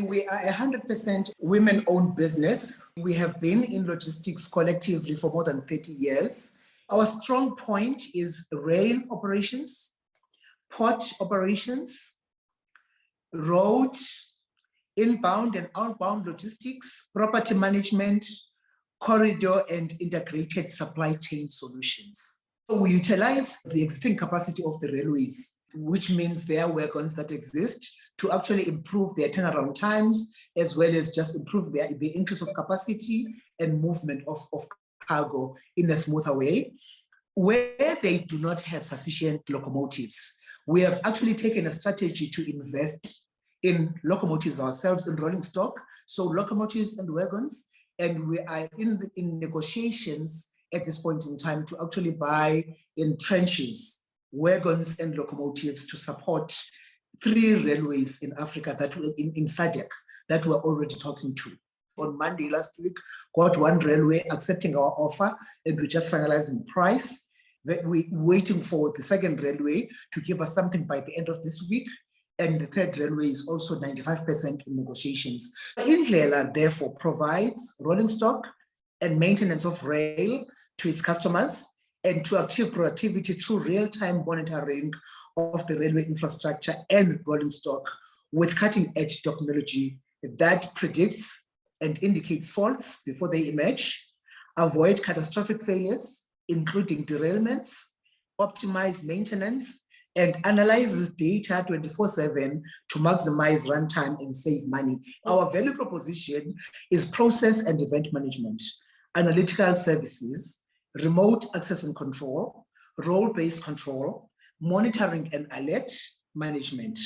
We are 100% women-owned business. We have been in logistics collectively for more than 30 years. Our strong point is rail operations, port operations, road, inbound and outbound logistics, property management, corridor and integrated supply chain solutions. We utilize the existing capacity of the railways, which means there are wagons that exist, to actually improve their turnaround times, as well as just improve the increase of capacity and movement of cargo in a smoother way. Where they do not have sufficient locomotives, we have actually taken a strategy to invest in locomotives ourselves in rolling stock, so locomotives and wagons, and we are in negotiations at this point in time to actually buy in trenches wagons and locomotives to support 3 railways in Africa that were in SADC that we're already talking to. On Monday last week, got 1 railway accepting our offer, and we're just finalizing price. We're waiting for the 2nd railway to give us something by the end of this week. And the 3rd railway is also 95% in negotiations. Indlela, therefore, provides rolling stock and maintenance of rail to its customers and to achieve productivity through real-time monitoring of the railway infrastructure and rolling stock with cutting-edge technology that predicts and indicates faults before they emerge, avoid catastrophic failures, including derailments, optimize maintenance, and analyzes data 24/7 to maximize runtime and save money. Our value proposition is process and event management, analytical services, remote access and control, role-based control, monitoring and alert management,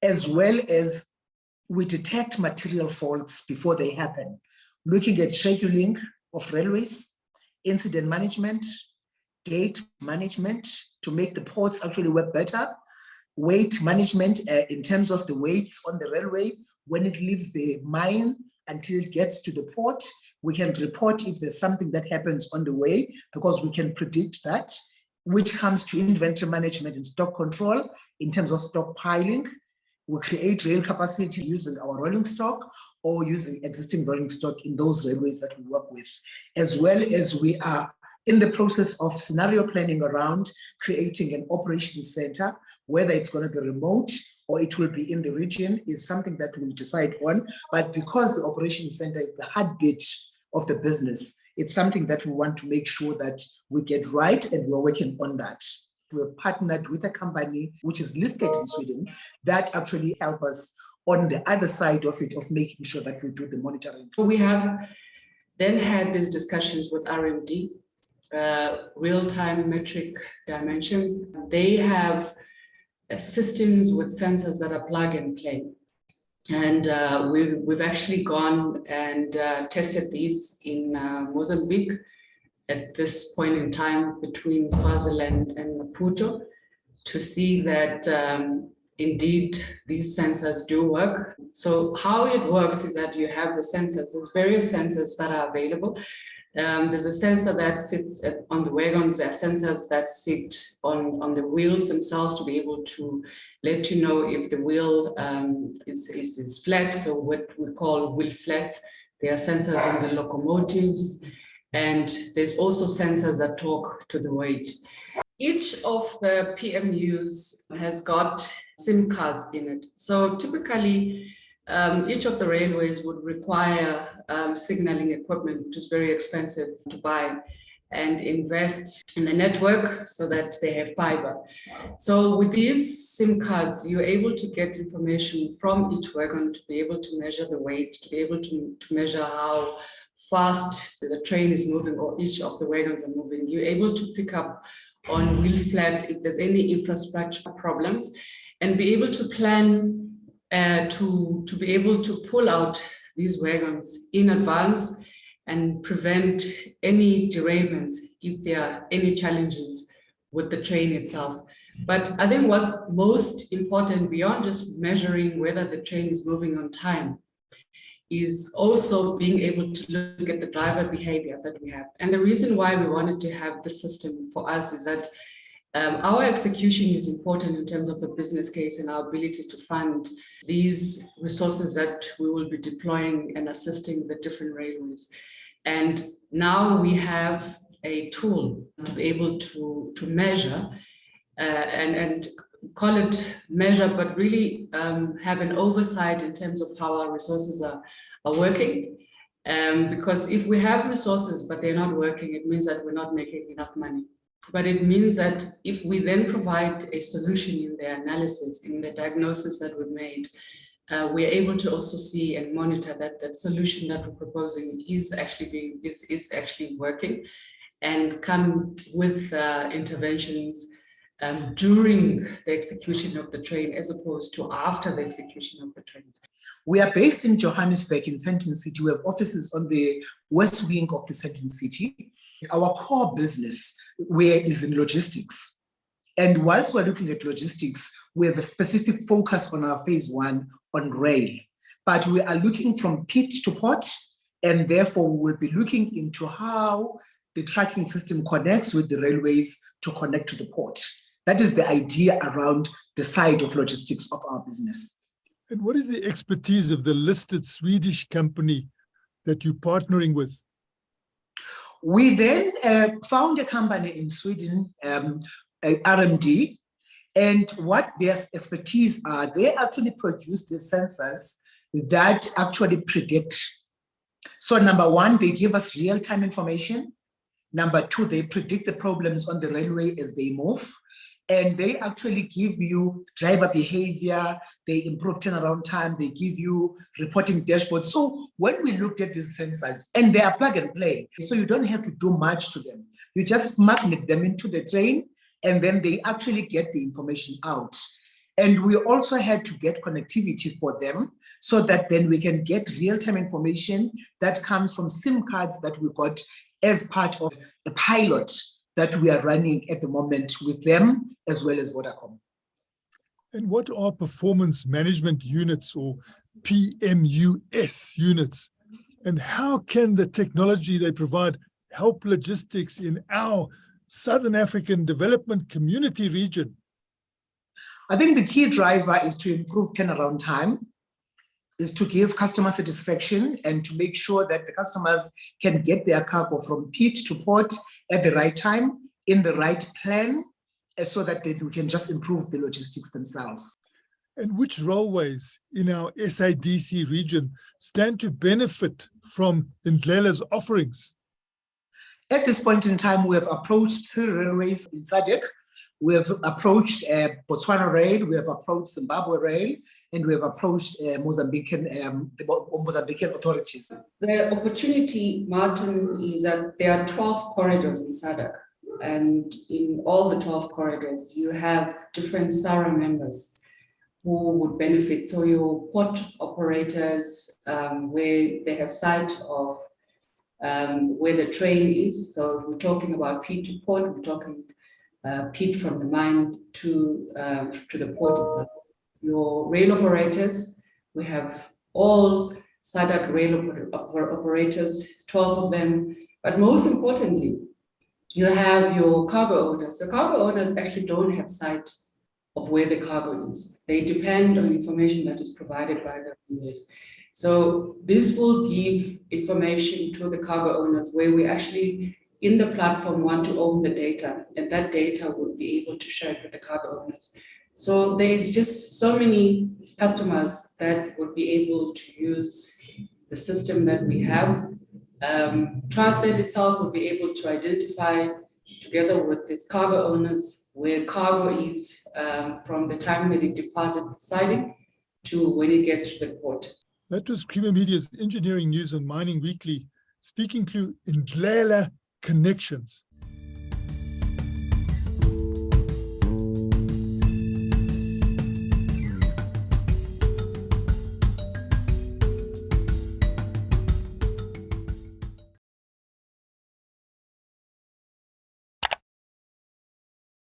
as well as we detect material faults before they happen, looking at scheduling of railways, incident management, gate management to make the ports actually work better, weight management in terms of the weights on the railway when it leaves the mine until it gets to the port. We can report if there's something that happens on the way because we can predict that, which comes to inventory management and stock control in terms of stockpiling. We create rail capacity using our rolling stock or using existing rolling stock in those railways that we work with, as well as we are in the process of scenario planning around creating an operations center, whether it's going to be remote or it will be in the region is something that we'll decide on. But because the operations center is the heartbeat of the business, it's something that we want to make sure that we get right, and we're working on that. We're partnered with a company which is listed in Sweden that actually help us on the other side of it, of making sure that we do the monitoring. We have then had these discussions with RMD, real-time metric dimensions. They have systems with sensors that are plug and play. And we've actually gone and tested these in Mozambique at this point in time between Swaziland and Maputo to see that indeed these sensors do work. So how it works is that you have the sensors, there's various sensors that are available. There's a sensor that sits on the wagons, there are sensors that sit on the wheels themselves to be able to let you know if the wheel is flat, so what we call wheel flats. There are sensors on the locomotives, and there's also sensors that talk to the weight. Each of the PMUs has got SIM cards in it. So typically, each of the railways would require signaling equipment, which is very expensive to buy, and invest in the network so that they have fiber. So with these SIM cards, you're able to get information from each wagon to be able to measure the weight, to be able to measure how fast the train is moving or each of the wagons are moving. You're able to pick up on wheel flats if there's any infrastructure problems, and be able to plan to be able to pull out these wagons in advance and prevent any derailments if there are any challenges with the train itself. But I think what's most important beyond just measuring whether the train is moving on time is also being able to look at the driver behavior that we have. And the reason why we wanted to have the system for us is that Our execution is important in terms of the business case and our ability to fund these resources that we will be deploying and assisting the different railways. And now we have a tool to be able to measure and call it measure, but really have an oversight in terms of how our resources are working. Because if we have resources, but they're not working, it means that we're not making enough money. But it means that if we then provide a solution in the analysis, in the diagnosis that we've made, we're able to also see and monitor that that solution that we're proposing is actually working, and come with interventions during the execution of the train as opposed to after the execution of the trains. We are based in Johannesburg in Sandton City. We have offices on the west wing of the Sandton City. Our core business is in logistics. And whilst we're looking at logistics, we have a specific focus on our phase one on rail. But we are looking from pit to port, and therefore we will be looking into how the tracking system connects with the railways to connect to the port. That is the idea around the side of logistics of our business. And what is the expertise of the listed Swedish company that you're partnering with? We then found a company in Sweden, RMD, and what their expertise are, they actually produce the sensors that actually predict. So number one, they give us real-time information. Number two, they predict the problems on the railway as they move. And they actually give you driver behavior, they improve turnaround time, they give you reporting dashboards. So when we looked at these sensors, and they are plug and play, so you don't have to do much to them. You just magnet them into the train, and then they actually get the information out. And we also had to get connectivity for them so that then we can get real-time information that comes from SIM cards that we got as part of a pilot that we are running at the moment with them, as well as Vodacom. And what are performance management units, or PMUS units? And how can the technology they provide help logistics in our Southern African Development Community region? I think the key driver is to improve turnaround time, is to give customer satisfaction, and to make sure that the customers can get their cargo from pit to port at the right time, in the right plan, so that we can just improve the logistics themselves. And which railways in our SADC region stand to benefit from Ndlela's offerings? At this point in time, we have approached 3 railways in SADC. We have approached Botswana Rail, we have approached Zimbabwe Rail, and we have approached the Mozambican authorities. The opportunity, Martin, is that there are 12 corridors in SADC, and in all the 12 corridors, you have different SARA members who would benefit. So your port operators, where they have sight of where the train is. So if we're talking about pit to port, we're talking pit from the mine to the port itself. Your rail operators, we have all SADC rail operators, 12 of them, but most importantly, you have your cargo owners. So cargo owners actually don't have sight of where the cargo is. They depend on information that is provided by the railways. So this will give information to the cargo owners where we actually in the platform want to own the data, and that data will be able to share it with the cargo owners. So there's just so many customers that would be able to use the system that we have. Transnet itself will be able to identify, together with its cargo owners, where cargo is from the time that it departed the siding to when it gets to the port. That was Creamer Media's Engineering News and Mining Weekly, speaking to Ndlela Connections.